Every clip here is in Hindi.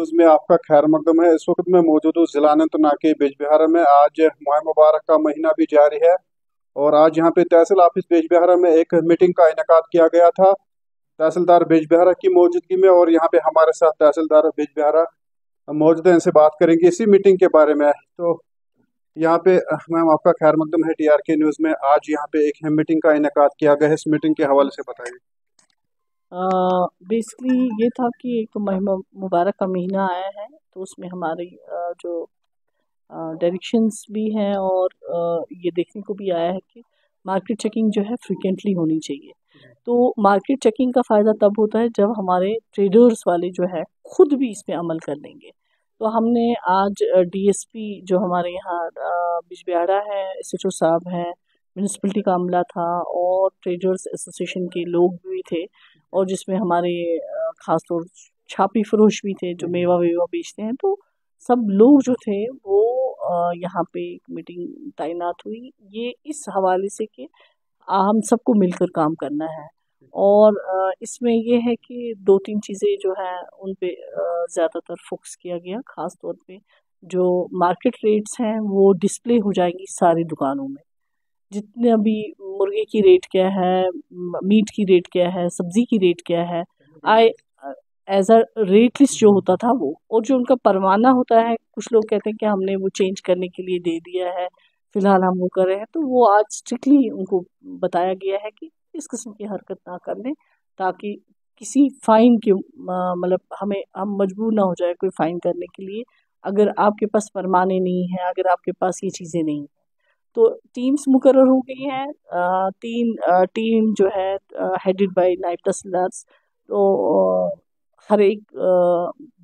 न्यूज़ में आपका खैर मकदम है। इस वक्त मैं मौजूद हूँ जिला अनंतनाग के बिजबिहारा में। आज माह मुबारक का महीना भी जारी है और आज यहाँ पे तहसील ऑफिस बिजबिहारा में एक मीटिंग का इनेकाद किया गया था तहसीलदार बिजबिहारा की मौजूदगी में। और यहाँ पे हमारे साथ तहसीलदार बिजबिहारा मौजूद हैं, इनसे बात करेंगे इसी मीटिंग के बारे में। तो यहाँ पे मैम आपका खैर मकदम है TRK न्यूज़ में। आज यहाँ पे एक मीटिंग का इनेकाद किया गया है, इस मीटिंग के हवाले से बताइए। बेसिकली ये था कि एक तो महीना मुबारक का महीना आया है, तो उसमें हमारी जो डायरेक्शंस भी हैं और ये देखने को भी आया है कि मार्केट चेकिंग जो है फ्रिक्वेंटली होनी चाहिए। तो मार्केट चेकिंग का फ़ायदा तब होता है जब हमारे ट्रेडर्स वाले जो है खुद भी इस पे अमल कर लेंगे। तो हमने आज DSP जो हमारे यहाँ बिजबिहारा है, SHO साहब हैं, म्यूनसिपलिटी का अमला था और ट्रेडर्स एसोसिएशन के लोग भी थे, और जिसमें हमारे ख़ास तौर छापी फरोश भी थे जो मेवा वेवा बेचते हैं। तो सब लोग जो थे वो यहाँ पे एक मीटिंग तैनात हुई, ये इस हवाले से कि हम सबको मिलकर काम करना है। और इसमें ये है कि दो तीन चीज़ें जो हैं उन पे ज़्यादातर फोकस किया गया। ख़ास तौर पे जो मार्केट रेट्स हैं वो डिस्प्ले हो जाएंगी सारी दुकानों में। जितने अभी मुर्गे की रेट क्या है, मीट की रेट क्या है, सब्जी की रेट क्या है, I as a rate list जो होता था वो, और जो उनका परवाना होता है, कुछ लोग कहते हैं कि हमने वो चेंज करने के लिए दे दिया है, फिलहाल हम वो कर रहे हैं, तो वो आज स्ट्रिक्टली उनको बताया गया है कि इस किस्म की हरकत ना कर लें, ताकि किसी फाइन के मतलब हम मजबूर ना हो जाए कोई फाइन करने के लिए, अगर आपके पास फरमाने नहीं है, अगर आपके पास ये चीज़ें नहीं। तो टीम्स मुकर्रर हो गई हैं, तीन टीम जो है हेडेड बाय नायब तहसीलदार। तो हर एक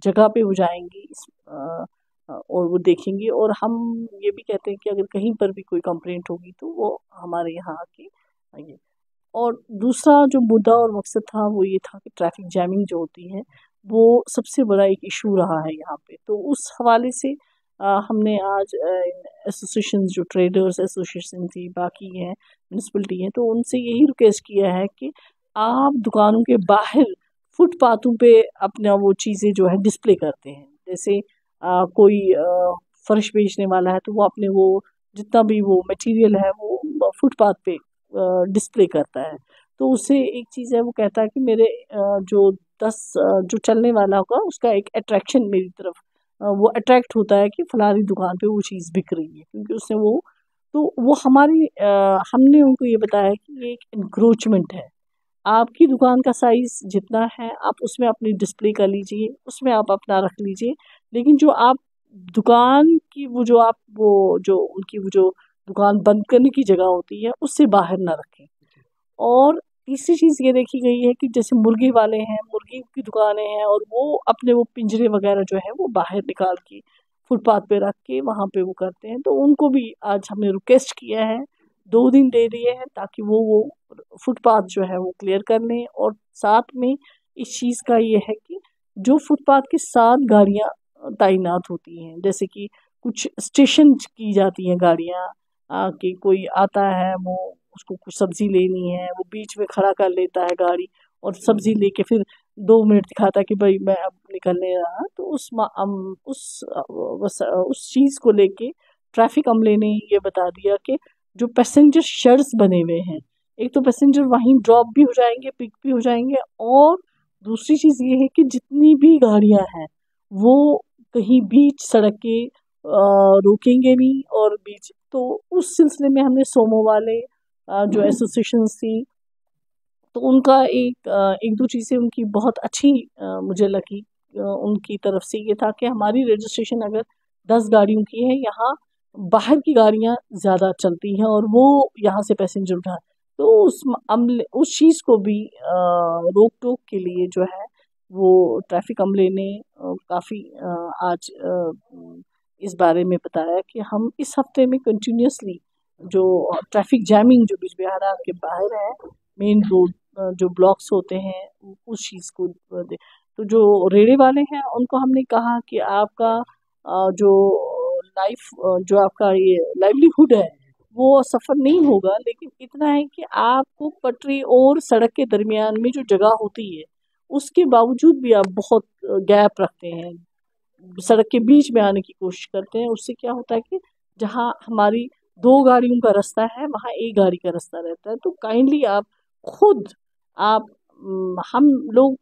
जगह पे वो जाएंगी और वो देखेंगी, और हम ये भी कहते हैं कि अगर कहीं पर भी कोई कंप्लेंट होगी तो वो हमारे यहाँ आके आएंगे। और दूसरा जो मुद्दा और मकसद था वो ये था कि ट्रैफिक जैमिंग जो होती है वो सबसे बड़ा एक इशू रहा है यहाँ पे। तो उस हवाले से हमने आज एसोसिएशन जो ट्रेडर्स एसोसिएशन थी, बाकी हैं, म्यूनसिपलिटी हैं, तो उनसे यही रिक्वेस्ट किया है कि आप दुकानों के बाहर फुटपाथों पे अपना वो चीज़ें जो है डिस्प्ले करते हैं। जैसे कोई फर्श बेचने वाला है तो वो अपने वो जितना भी वो मटेरियल है वो फुटपाथ पे डिस्प्ले करता है। तो उससे एक चीज़ है, वो कहता है कि मेरे जो 10 जो चलने वाला होगा उसका एक अट्रैक्शन मेरी तरफ वो अट्रैक्ट होता है कि फलानी दुकान पे वो चीज़ बिक रही है, क्योंकि उसने वो, तो वो हमारी हमने उनको ये बताया कि ये एक इंक्रोचमेंट है। आपकी दुकान का साइज जितना है आप उसमें अपनी डिस्प्ले कर लीजिए, उसमें आप अपना रख लीजिए, लेकिन जो आप दुकान की वो जो आप वो जो उनकी वो जो दुकान बंद करने की जगह होती है उससे बाहर ना रखें। और तीसरी चीज़ ये देखी गई है कि जैसे मुर्गी वाले हैं, मुर्गी की दुकानें हैं, और वो अपने वो पिंजरे वगैरह जो है वो बाहर निकाल के फुटपाथ पे रख के वहाँ पे वो करते हैं, तो उनको भी आज हमने रिक्वेस्ट किया है, 2 दिन दे दिए हैं ताकि वो फुटपाथ जो है वो क्लियर कर लें। और साथ में इस चीज़ का ये है कि जो फुटपाथ के साथ गाड़ियाँ तैनात होती हैं, जैसे कि कुछ स्टेशन की जाती हैं गाड़ियाँ, कि कोई आता है वो उसको कुछ सब्जी लेनी है, वो बीच में खड़ा कर लेता है गाड़ी और सब्जी लेके फिर 2 मिनट दिखाता है कि भाई मैं अब निकलने रहा। तो उस चीज़ को लेके ट्रैफिक अमले ने ये बता दिया कि जो पैसेंजर शेड्स बने हुए हैं, एक तो पैसेंजर वहीं ड्रॉप भी हो जाएंगे, पिक भी हो जाएंगे, और दूसरी चीज़ ये है कि जितनी भी गाड़ियां हैं वो कहीं बीच सड़क के रोकेंगे नहीं। और बीच तो उस सिलसिले में हमने सोमो वाले जो एसोसिएशंस थी, तो उनका एक दो चीज़ें उनकी बहुत अच्छी मुझे लगी। उनकी तरफ से ये था कि हमारी रजिस्ट्रेशन अगर 10 गाड़ियों की है, यहाँ बाहर की गाड़ियाँ ज़्यादा चलती हैं और वो यहाँ से पैसेंजर उठा, तो अमले उस चीज़ को भी रोक टोक के लिए जो है वो ट्रैफिक अमले ने काफ़ी आज इस बारे में बताया कि हम इस हफ्ते में कंटिन्यूसली जो ट्रैफिक जैमिंग जो बिजबिहारा के बाहर है, मेन रोड जो ब्लॉक्स होते हैं, उस चीज़ को तो जो रेड़े वाले हैं उनको हमने कहा कि आपका जो लाइफ जो आपका ये लाइवलीहुड है वो सफ़र नहीं होगा, लेकिन इतना है कि आपको पटरी और सड़क के दरमियान में जो जगह होती है उसके बावजूद भी आप बहुत गैप रखते हैं, सड़क के बीच में आने की कोशिश करते हैं। उससे क्या होता है कि जहाँ हमारी 2 गाड़ियों का रास्ता है वहाँ 1 गाड़ी का रास्ता रहता है। तो काइंडली आप खुद आप हम लोग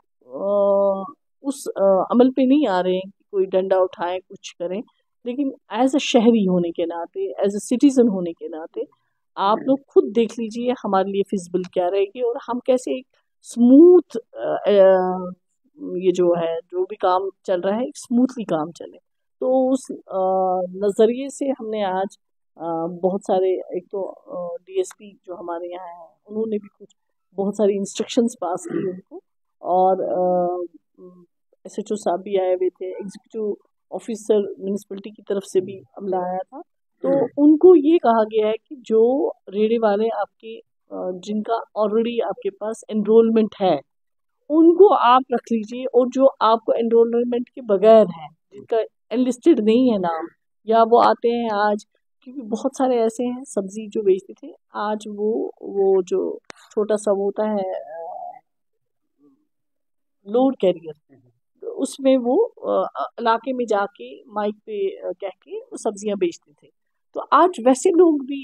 उस अमल पे नहीं आ रहे हैं कि कोई डंडा उठाएं कुछ करें, लेकिन एज अ शहरी होने के नाते, एज अ सिटीज़न होने के नाते आप लोग खुद देख लीजिए हमारे लिए फिजिबल क्या रहेगी और हम कैसे एक स्मूथ ये जो है जो भी काम चल रहा है स्मूथली काम चले। तो उस नज़रिए से हमने आज बहुत सारे, एक तो डीएसपी जो हमारे यहाँ हैं उन्होंने भी कुछ बहुत सारी इंस्ट्रक्शंस पास की उनको, और एसएचओ साहब भी आए हुए थे, एग्जीक्यूटिव ऑफिसर म्यूनिसिपैलिटी की तरफ से भी अमला आया था। तो उनको ये कहा गया है कि जो रेड़े वाले आपके जिनका ऑलरेडी आपके पास एनरोलमेंट है उनको आप रख लीजिए, और जो आपको एनरोलमेंट के बगैर हैं जिनका एनलिस्टेड नहीं है नाम, या वो आते हैं आज, क्योंकि बहुत सारे ऐसे हैं सब्जी जो बेचते थे, आज वो जो छोटा सा वो होता है लोड कैरियर, उसमें वो इलाके में जाके माइक पे कह के वो सब्जियां बेचते थे। तो आज वैसे लोग भी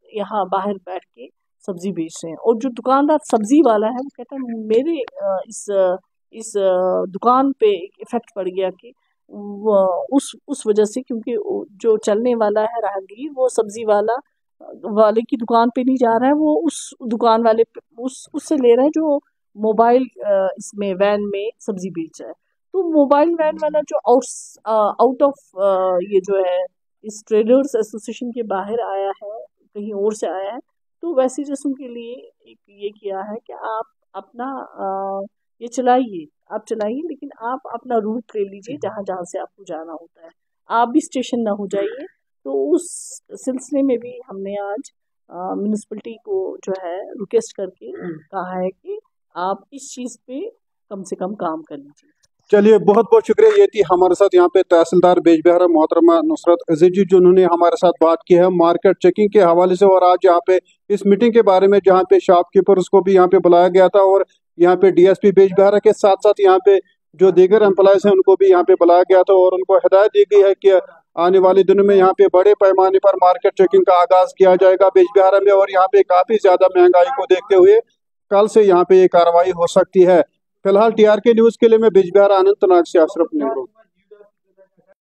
यहाँ बाहर बैठ के सब्जी बेच रहे हैं, और जो दुकानदार सब्जी वाला है वो कहता है मेरे इस दुकान पे एक इफेक्ट पड़ गया कि उस वजह से, क्योंकि जो चलने वाला है राहगीर वो सब्जी वाले की दुकान पे नहीं जा रहा है, वो उस दुकान वाले उससे ले रहा है जो मोबाइल इसमें वैन में सब्जी बेच रहा है। तो मोबाइल वैन वाला जो आउट ऑफ ये जो है इस ट्रेडर्स एसोसिएशन के बाहर आया है, कहीं और से आया है, तो वैसे जिसम के लिए एक ये किया है कि आप अपना ये चलाइए, लेकिन आप अपना रूट ले लीजिए जहाँ जहाँ से आपको जाना होता है, आप भी स्टेशन ना हो जाइए। तो उस सिलसिले में भी हमने आज म्यूनिसिपैलिटी को जो है रिक्वेस्ट करके कहा है कि आप इस चीज़ पे कम से कम काम कर लीजिए। चलिए, बहुत बहुत शुक्रिया। ये थी हमारे साथ यहाँ पे तहसीलदार बेजबिहारा मोहतरमा नुसरत अजीज जी, जिन्होंने हमारे साथ बात की है मार्केट चेकिंग के हवाले से। और आज यहाँ पे इस मीटिंग के बारे में जहाँ पे शॉपकीपर्स को भी यहाँ पे बुलाया गया था, और यहाँ पे डीएसपी बेजबिहारा के साथ साथ यहाँ पे जो दीगर एम्प्लॉयज हैं उनको भी यहाँ पे बुलाया गया था, और उनको हिदायत दी गई है कि आने वाले दिनों में यहाँ पे बड़े पैमाने पर मार्केट चेकिंग का आगाज किया जाएगा बेजबिहारा में। और यहाँ पे काफी ज्यादा महंगाई को देखते हुए कल से यहाँ पे ये कार्रवाई हो सकती है। फिलहाल टीआरके न्यूज के लिए मैं बेजबिहारा अनंतनाग से अशरफ नेहरू।